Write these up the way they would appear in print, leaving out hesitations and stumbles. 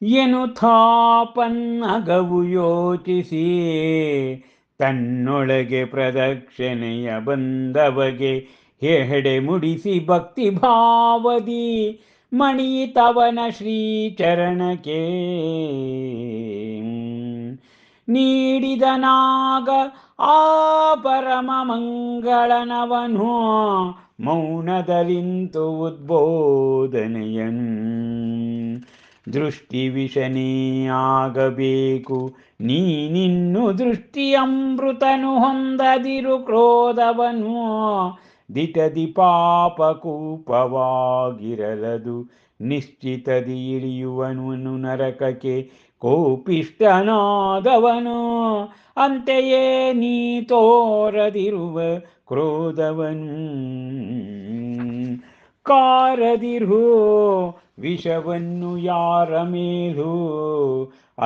ಎನ್ನುತ್ತಾಪನ್ನಗವು ಯೋಚಿಸಿ ತನ್ನೊಳಗೆ ಪ್ರದಕ್ಷಿಣೆಯ ಬಂದವಗೆ ಹೆಡೆ ಮುಡಿಸಿ ಭಕ್ತಿ ಭಾವದಿ ಮಣಿತವನ ಶ್ರೀಚರಣಕ್ಕೆ ನೀಡಿದನಾಗ ಆ ಪರಮ ಮಂಗಳನವನು ಮೌನದಲಿಂತು ಉದ್ಬೋಧನೆಯನ್ ದೃಷ್ಟಿ ವಿಷನೆಯಾಗಬೇಕು ನೀನಿನ್ನು ದೃಷ್ಟಿ ಅಮೃತನು ಹೊಂದದಿರು ಕ್ರೋಧವನು ದಿಟದಿ ಪಾಪ ಕೂಪವಾಗಿರಲದು ನಿಶ್ಚಿತದಿ ಇಳಿಯುವನು ನರಕಕ್ಕೆ ಕೋಪಿಷ್ಟನಾದವನು ಅಂತೆಯೇ ನೀ ತೋರದಿರುವ ಕ್ರೋಧವನು ಕಾರದಿರು ವಿಷವನ್ನು ಯಾರ ಮೇಲೂ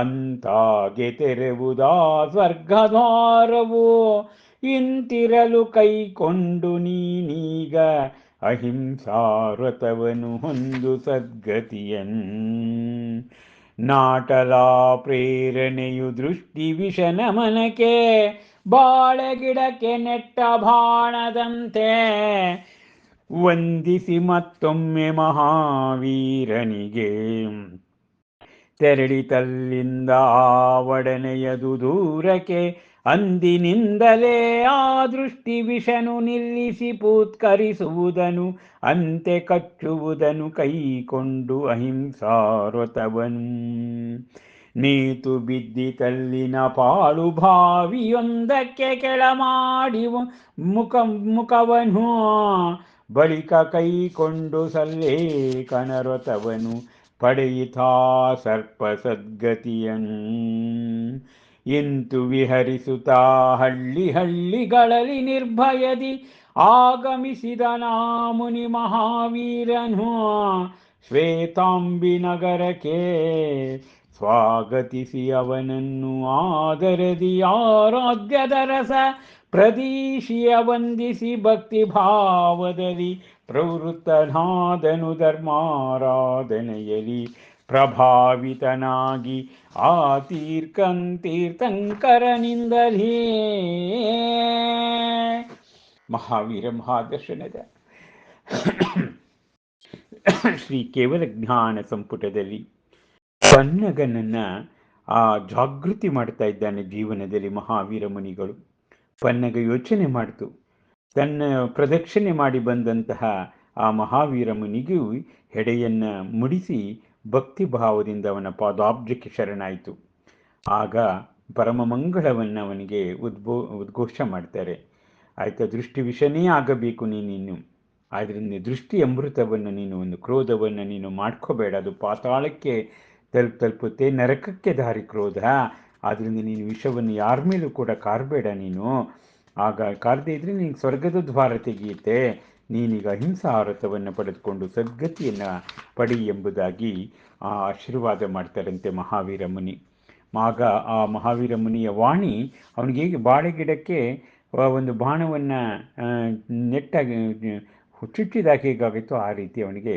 ಅಂತಾಗೆ ತೆರೆವುದಾ ಸ್ವರ್ಗದ್ವಾರವು ಇಂತಿರಲು ಕೈಕೊಂಡು ನೀನೀಗ ಅಹಿಂಸಾವ್ರತವನು ಹೊಂದು ಸದ್ಗತಿಯನ್ ನಾಟಲಾ ಪ್ರೇರಣೆಯು ದೃಷ್ಟಿ ವಿಷನ ಮನಕ್ಕೆ ಬಾಳೆಗಿಡಕ್ಕೆ ನೆಟ್ಟ ಬಾಣದಂತೆ ವಂದಿಸಿ ಮತ್ತೊಮ್ಮೆ ಮಹಾವೀರನಿಗೆ ತೆರಳಿತಲ್ಲಿಂದ ಒಡನೆಯದು ದೂರಕ್ಕೆ ಅಂದಿನಿಂದಲೇ ಆ ದೃಷ್ಟಿ ವಿಷನು ನಿಲ್ಲಿಸಿ ಪೂತ್ಕರಿಸುವುದನು ಅಂತೆ ಕಚ್ಚುವುದನು ಕೈಕೊಂಡು ಅಹಿಂಸಾವ್ರತವನು ನೇತು ಬಿದ್ದಿತಲ್ಲಿನ ಪಾಳು ಬಾವಿಯೊಂದಕ್ಕೆ ಕೆಳಮಾಡಿ ಮುಖವನು ಬಳಿಕ ಕೈಕೊಂಡು ಸಲ್ಲೇಖನವ್ರತವನು ಪಡೆಯಿತಾ ಸರ್ಪ ಸದ್ಗತಿಯನು ಇಂತು ವಿಹರಿಸುತ್ತಾ ಹಳ್ಳಿಗಳಲ್ಲಿ ನಿರ್ಭಯದಿ ಆಗಮಿಸಿದ ಮುನಿ ಮಹಾವೀರನು ಶ್ವೇತಾಂಬಿ ನಗರಕ್ಕೆ ಸ್ವಾಗತಿಸಿ ಅವನನ್ನು ಆದರದಿ ಆರಾಧ್ಯದ ರಸ ಪ್ರದೀಶಿಯ ವಂದಿಸಿ ಭಕ್ತಿ ಭಾವದಲ್ಲಿ ಪ್ರವೃತ್ತನಾದನು ಧರ್ಮಾರಾಧನೆಯಲಿ ಪ್ರಭಾವಿತನಾಗಿ ಆ ತೀರ್ಥಂಕರನಿಂದಲೇ ಮಹಾವೀರ ಮಹಾದರ್ಶನದ ಶ್ರೀ ಕೇವಲ ಜ್ಞಾನ ಸಂಪುಟದಲ್ಲಿ ಪನ್ನಗನನ್ನ ಜಾಗೃತಿ ಮಾಡ್ತಾ ಇದ್ದಾನೆ ಜೀವನದಲ್ಲಿ ಮಹಾವೀರ ಮುನಿಗಳು. ಪನ್ನಗ ಯೋಚನೆ ಮಾಡ್ತು, ತನ್ನ ಪ್ರದಕ್ಷಿಣೆ ಮಾಡಿ ಬಂದಂತಹ ಆ ಮಹಾವೀರ ಮುನಿಗೂ ಹೆಡೆಯನ್ನು ಮುಡಿಸಿ ಭಕ್ತಿ ಭಾವದಿಂದ ಅವನ ಪಾದಾಬ್ಜಕ್ಕೆ ಶರಣಾಯಿತು. ಆಗ ಪರಮ ಮಂಗಳವನ್ನು ಅವನಿಗೆ ಉದ್ಘೋಷ ಮಾಡ್ತಾರೆ. ಆಯ್ತಾ, ದೃಷ್ಟಿ ವಿಷನೇ ಆಗಬೇಕು ನೀನಿನ್ನು, ಆದ್ದರಿಂದ ದೃಷ್ಟಿ ಅಮೃತವನ್ನು ನೀನು, ಒಂದು ಕ್ರೋಧವನ್ನು ನೀನು ಮಾಡ್ಕೋಬೇಡ, ಅದು ಪಾತಾಳಕ್ಕೆ ತಲುಪುತ್ತೆ, ನರಕಕ್ಕೆ ದಾರಿ ಕ್ರೋಧ. ಆದ್ದರಿಂದ ನೀನು ವಿಷವನ್ನು ಯಾರ ಮೇಲೂ ಕೂಡ ಕಾರ್ಬೇಡ ನೀನು, ಆಗ ಕಾರ್ದೇ ಇದ್ರೆ ನೀನು ಸ್ವರ್ಗದ ದ್ವಾರ ತೆಗೆಯುತ್ತೆ, ನೀನೀಗ ಅಹಿಂಸಾವ್ರತವನ್ನು ಪಡೆದುಕೊಂಡು ಸದ್ಗತಿಯನ್ನು ಪಡಿ ಎಂಬುದಾಗಿ ಆಶೀರ್ವಾದ ಮಾಡ್ತಾರಂತೆ ಮಹಾವೀರ ಮುನಿ. ಆಗ ಆ ಮಹಾವೀರ ಮುನಿಯ ವಾಣಿ ಅವನಿಗೆ ಹೇಗೆ ಬಾಳೆಗಿಡಕ್ಕೆ ಒಂದು ಬಾಣವನ್ನು ನೆಟ್ಟಾಗಿ ಚುಚ್ಚಿದಾಗ ಹೇಗಾಗಿತ್ತು ಆ ರೀತಿ ಅವನಿಗೆ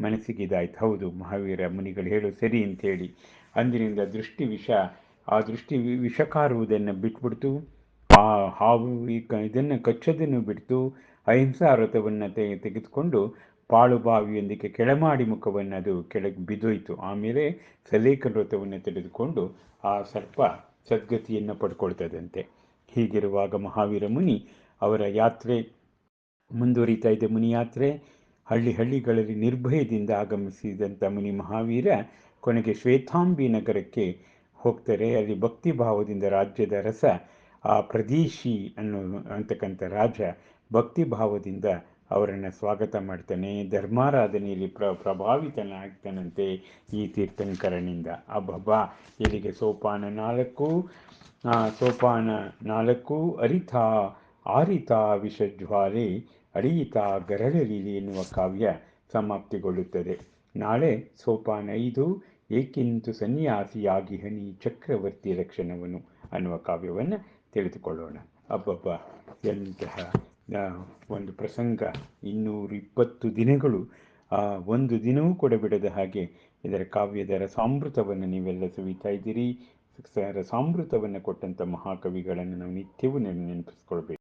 ಮನಸ್ಸಿಗೆ ಇದಾಯ್ತು. ಹೌದು, ಮಹಾವೀರ ಮುನಿಗಳು ಹೇಳು ಸರಿ ಅಂಥೇಳಿ ಅಂದಿನಿಂದ ದೃಷ್ಟಿ ವಿಷ, ಆ ದೃಷ್ಟಿ ವಿಷಕಾರುವುದನ್ನು ಬಿಟ್ಬಿಡ್ತು, ಆ ಹಾವು ಇದನ್ನು ಕಚ್ಚೋದನ್ನು ಬಿಡ್ತು, ಅಹಿಂಸಾ ವ್ರತವನ್ನು ತೆಗೆದುಕೊಂಡು ಪಾಳು ಬಾವಿಯೊಂದಿಗೆ ಕೆಳಮಾಡಿ ಮುಖವನ್ನು ಅದು ಕೆಳಗೆ ಬಿದ್ದೋಯ್ತು. ಆಮೇಲೆ ಸಲೇಖ ವ್ರತವನ್ನು ತೆಗೆದುಕೊಂಡು ಆ ಸರ್ಪ ಸದ್ಗತಿಯನ್ನು ಪಡ್ಕೊಳ್ತದಂತೆ. ಹೀಗಿರುವಾಗ ಮಹಾವೀರ ಮುನಿ ಅವರ ಯಾತ್ರೆ ಮುಂದುವರಿತಾ ಇದೆ. ಮುನಿಯಾತ್ರೆ ಹಳ್ಳಿಗಳಲ್ಲಿ ನಿರ್ಭಯದಿಂದ ಆಗಮಿಸಿದಂಥ ಮುನಿ ಮಹಾವೀರ ಕೊನೆಗೆ ಶ್ವೇತಾಂಬಿ ನಗರಕ್ಕೆ ಹೋಗ್ತಾರೆ. ಅಲ್ಲಿ ಭಕ್ತಿ ಭಾವದಿಂದ ರಾಜ್ಯದ ರಸ ಆ ಪ್ರದೀಶಿ ಅಂತಕ್ಕಂಥ ರಾಜ ಭಕ್ತಿ ಭಾವದಿಂದ ಅವರನ್ನು ಸ್ವಾಗತ ಮಾಡ್ತಾನೆ. ಧರ್ಮಾರಾಧನೆಯಲ್ಲಿ ಪ್ರಭಾವಿತನಾಗ್ತಾನಂತೆ ಈ ತೀರ್ಥಂಕರನಿಂದ. ಅಬ್ಬಬ್ಬಾ, ಇಲ್ಲಿಗೆ ಸೋಪಾನ 4 ಆರಿತಾ ವಿಷಜ್ವಾಲೆ ಅಡಿಯಿತಾ ಗರಳಲಿಲಿ ಎನ್ನುವ ಕಾವ್ಯ ಸಮಾಪ್ತಿಗೊಳ್ಳುತ್ತದೆ. ನಾಳೆ ಸೋಪಾನ 5 ಏಕಿಂತು ಸನ್ಯಾಸಿಯಾಗಿ ಹನಿ ಚಕ್ರವರ್ತಿ ಲಕ್ಷಣವನು ಅನ್ನುವ ಕಾವ್ಯವನ್ನು ತಿಳಿದುಕೊಳ್ಳೋಣ. ಅಬ್ಬಬ್ಬ, ಎಂತಹ ಒಂದು ಪ್ರಸಂಗ. 220 ದಿನಗಳು ಆ ಒಂದು ದಿನವೂ ಕೂಡ ಬಿಡದ ಹಾಗೆ ಇದರ ಕಾವ್ಯದ ರಸಾಮೃತವನ್ನು ನೀವೆಲ್ಲ ಸವಿತಾ ಇದ್ದೀರಿ. ರಸಾಮೃತವನ್ನು ಕೊಟ್ಟಂಥ ಮಹಾಕವಿಗಳನ್ನು ನಾವು ನಿತ್ಯವೂ ನೆನಪಿಸ್ಕೊಳ್ಬೇಕು.